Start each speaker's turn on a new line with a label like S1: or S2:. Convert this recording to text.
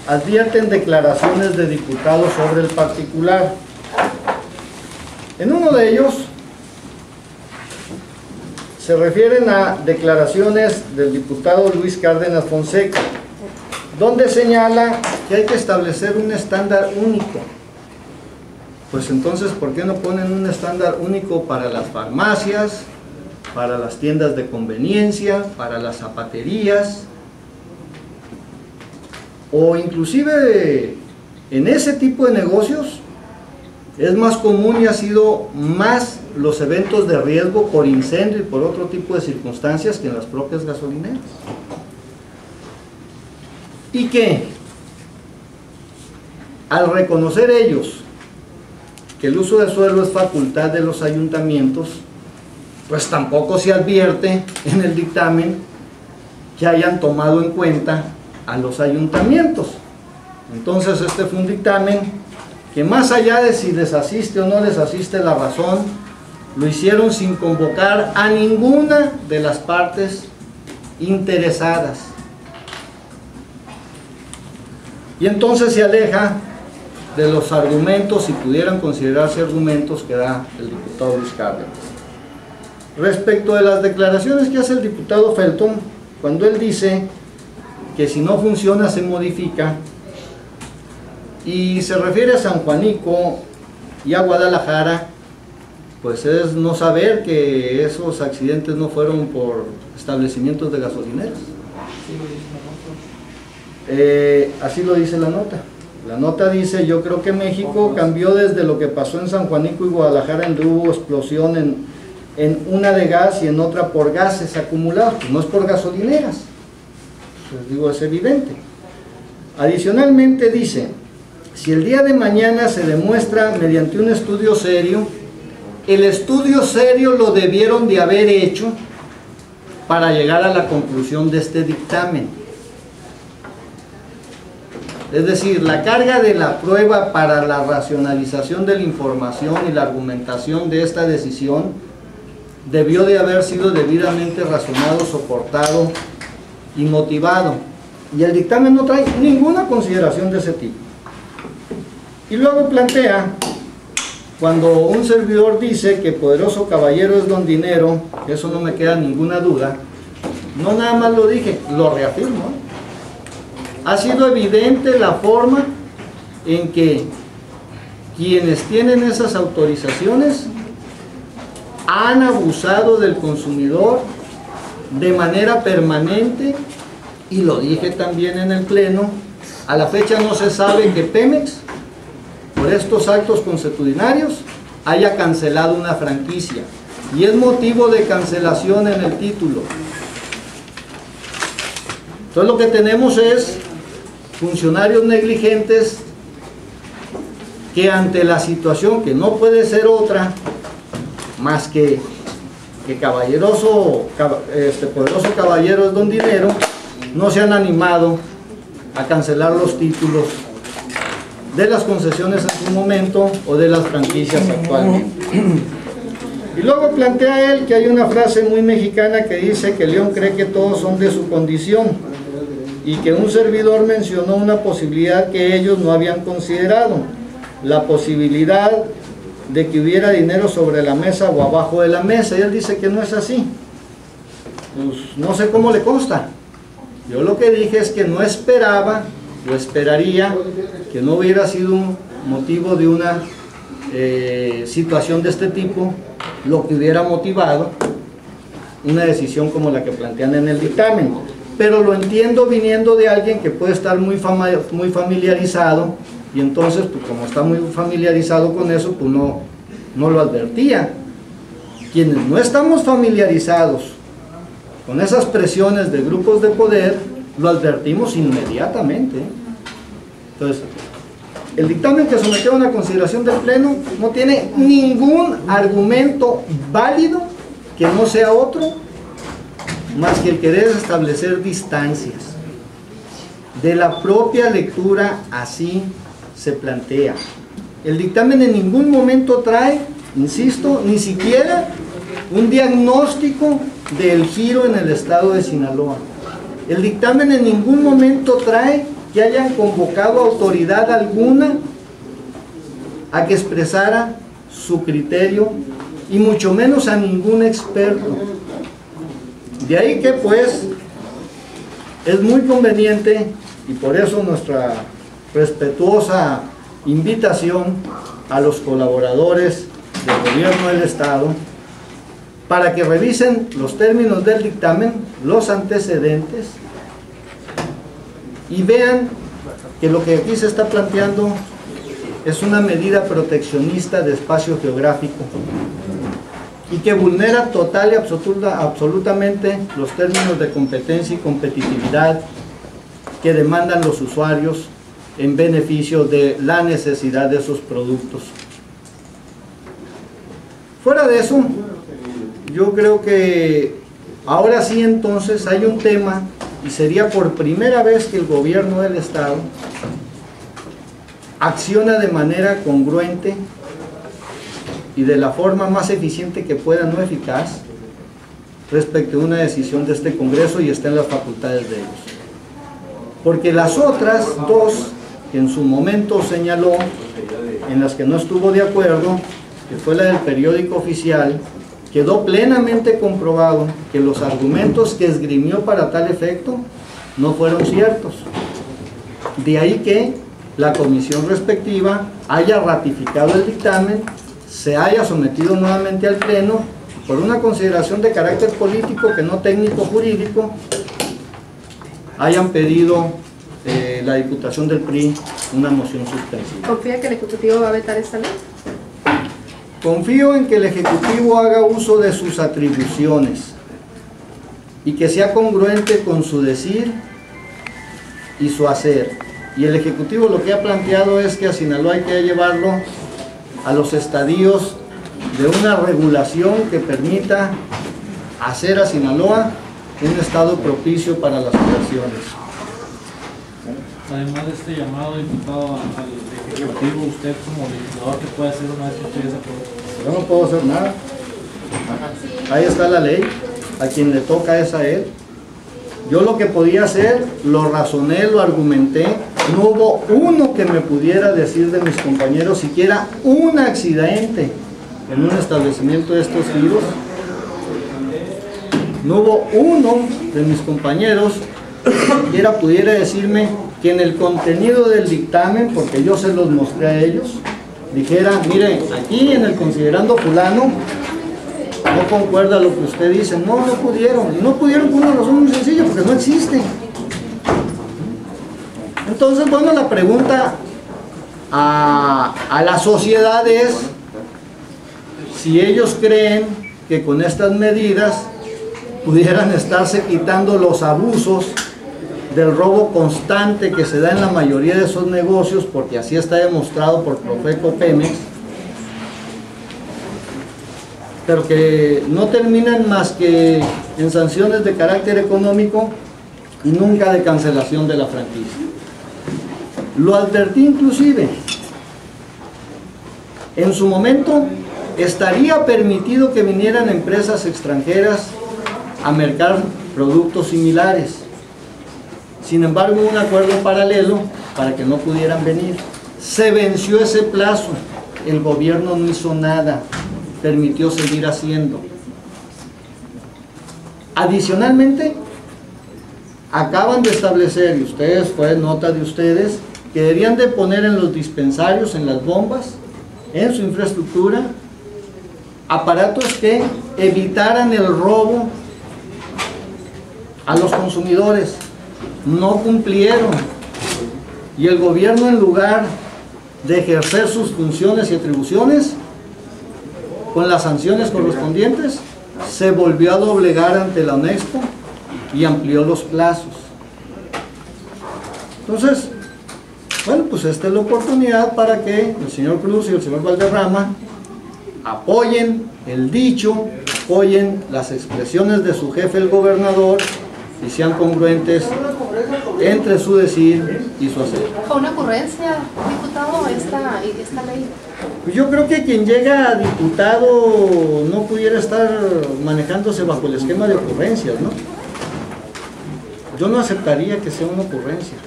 S1: advierten declaraciones de diputados sobre el particular. En uno de ellos se refieren a declaraciones del diputado Luis Cárdenas Fonseca, donde señala que hay que establecer un estándar único. Pues entonces, ¿por qué no ponen un estándar único para las farmacias, para las tiendas de conveniencia, para las zapaterías? O inclusive en ese tipo de negocios es más común y ha sido más los eventos de riesgo por incendio y por otro tipo de circunstancias que en las propias gasolineras. Y que al reconocer ellos que el uso de suelo es facultad de los ayuntamientos, pues tampoco se advierte en el dictamen que hayan tomado en cuenta a los ayuntamientos. Entonces este fue un dictamen que, más allá de si les asiste o no les asiste la razón, lo hicieron sin convocar a ninguna de las partes interesadas. Y entonces se aleja de los argumentos, si pudieran considerarse argumentos, que da el diputado Luis Cárdenas. Respecto de las declaraciones que hace el diputado Felton, cuando él dice que si no funciona se modifica, y se refiere a San Juanico y a Guadalajara, pues es no saber que esos accidentes no fueron por establecimientos de gasolineras. Así lo dice la nota. La nota dice: yo creo que México cambió desde lo que pasó en San Juanico y Guadalajara, donde hubo explosión en una de gas y en otra por gases acumulados, pues no es por gasolineras. Pues digo, es evidente. Adicionalmente dice: si el día de mañana se demuestra mediante un estudio serio, el estudio serio lo debieron de haber hecho para llegar a la conclusión de este dictamen. Es decir, la carga de la prueba para la racionalización de la información y la argumentación de esta decisión debió de haber sido debidamente razonado, soportado y motivado. Y el dictamen no trae ninguna consideración de ese tipo. Y luego plantea, cuando un servidor dice que poderoso caballero es don dinero, eso no me queda ninguna duda, no nada más lo dije, lo reafirmo. Ha sido evidente la forma en que quienes tienen esas autorizaciones han abusado del consumidor de manera permanente, y lo dije también en el pleno. A la fecha no se sabe que Pemex, por estos actos consuetudinarios, haya cancelado una franquicia, y es motivo de cancelación en el título. Entonces lo que tenemos es funcionarios negligentes que, ante la situación que no puede ser otra más que poderoso caballero es don dinero, no se han animado a cancelar los títulos de las concesiones en su momento o de las franquicias actualmente. Y luego plantea él que hay una frase muy mexicana que dice que León cree que todos son de su condición, y que un servidor mencionó una posibilidad que ellos no habían considerado, la posibilidad de que hubiera dinero sobre la mesa o abajo de la mesa, y él dice que no es así. Pues no sé cómo le consta. Yo lo que dije es que no esperaba o esperaría que no hubiera sido un motivo de una situación de este tipo lo que hubiera motivado una decisión como la que plantean en el dictamen. Pero lo entiendo viniendo de alguien que puede estar muy familiarizado, y entonces, pues, como está muy familiarizado con eso, pues no lo advertía. Quienes no estamos familiarizados con esas presiones de grupos de poder, lo advertimos inmediatamente. Entonces, el dictamen que sometieron a consideración del Pleno no tiene ningún argumento válido que no sea otro más que el querer establecer distancias. De la propia lectura así se plantea. El dictamen en ningún momento trae, insisto, ni siquiera un diagnóstico del giro en el estado de Sinaloa. El dictamen en ningún momento trae que hayan convocado autoridad alguna a que expresara su criterio, y mucho menos a ningún experto. De ahí que pues es muy conveniente, y por eso nuestra respetuosa invitación a los colaboradores del gobierno del Estado para que revisen los términos del dictamen, los antecedentes, y vean que lo que aquí se está planteando es una medida proteccionista de espacio geográfico y que vulnera total y absolutamente los términos de competencia y competitividad que demandan los usuarios en beneficio de la necesidad de esos productos. Fuera de eso, yo creo que ahora sí entonces hay un tema, y sería por primera vez que el gobierno del Estado acciona de manera congruente y de la forma más eficiente que pueda, no eficaz, respecto a una decisión de este Congreso, y está en las facultades de ellos. Porque las otras dos que en su momento señaló, en las que no estuvo de acuerdo, que fue la del periódico oficial, quedó plenamente comprobado que los argumentos que esgrimió para tal efecto no fueron ciertos. De ahí que la comisión respectiva haya ratificado el dictamen, se haya sometido nuevamente al Pleno, por una consideración de carácter político que no técnico-jurídico, hayan pedido la Diputación del PRI una moción suspensiva.
S2: ¿Confía que el Ejecutivo va a vetar esta ley?
S1: Confío en que el Ejecutivo haga uso de sus atribuciones y que sea congruente con su decir y su hacer. Y el Ejecutivo lo que ha planteado es que a Sinaloa hay que llevarlo a los estadios de una regulación que permita hacer a Sinaloa un estado propicio para las inversiones.
S3: Además de este llamado, diputado, al Ejecutivo, usted como legislador, ¿qué puede hacer una vez que usted se apruebe?
S1: Yo no puedo hacer nada. Ahí está la ley, a quien le toca es a él. Yo lo que podía hacer, lo razoné, lo argumenté. No hubo uno que me pudiera decir de mis compañeros, siquiera un accidente en un establecimiento de estos giros. No hubo uno de mis compañeros que siquiera pudiera decirme que en el contenido del dictamen, porque yo se los mostré a ellos, dijera, mire, aquí en el considerando fulano, no concuerda lo que usted dice. No pudieron. Y no pudieron por una razón muy sencilla, porque no existe. Entonces, bueno, la pregunta a la sociedad es si ellos creen que con estas medidas pudieran estarse quitando los abusos del robo constante que se da en la mayoría de esos negocios, porque así está demostrado por Profeco Pemex, pero que no terminan más que en sanciones de carácter económico y nunca de cancelación de la franquicia. Lo advertí inclusive, en su momento estaría permitido que vinieran empresas extranjeras a mercar productos similares. Sin embargo, hubo un acuerdo paralelo para que no pudieran venir. Se venció ese plazo, el gobierno no hizo nada, permitió seguir haciendo. Adicionalmente, acaban de establecer, y ustedes, fue nota de ustedes, que deberían de poner en los dispensarios, en las bombas, en su infraestructura, aparatos que evitaran el robo a los consumidores. No cumplieron, y el gobierno, en lugar de ejercer sus funciones y atribuciones con las sanciones correspondientes, se volvió a doblegar ante la UNESCO y amplió los plazos. Entonces, bueno, pues esta es la oportunidad para que el señor Cruz y el señor Valderrama apoyen el dicho, apoyen las expresiones de su jefe, el gobernador, y sean congruentes entre su decir y su hacer.
S2: ¿Fue una ocurrencia, diputado, esta ley?
S1: Pues yo creo que quien llega a diputado no pudiera estar manejándose bajo el esquema de ocurrencias, ¿no? Yo no aceptaría que sea una ocurrencia.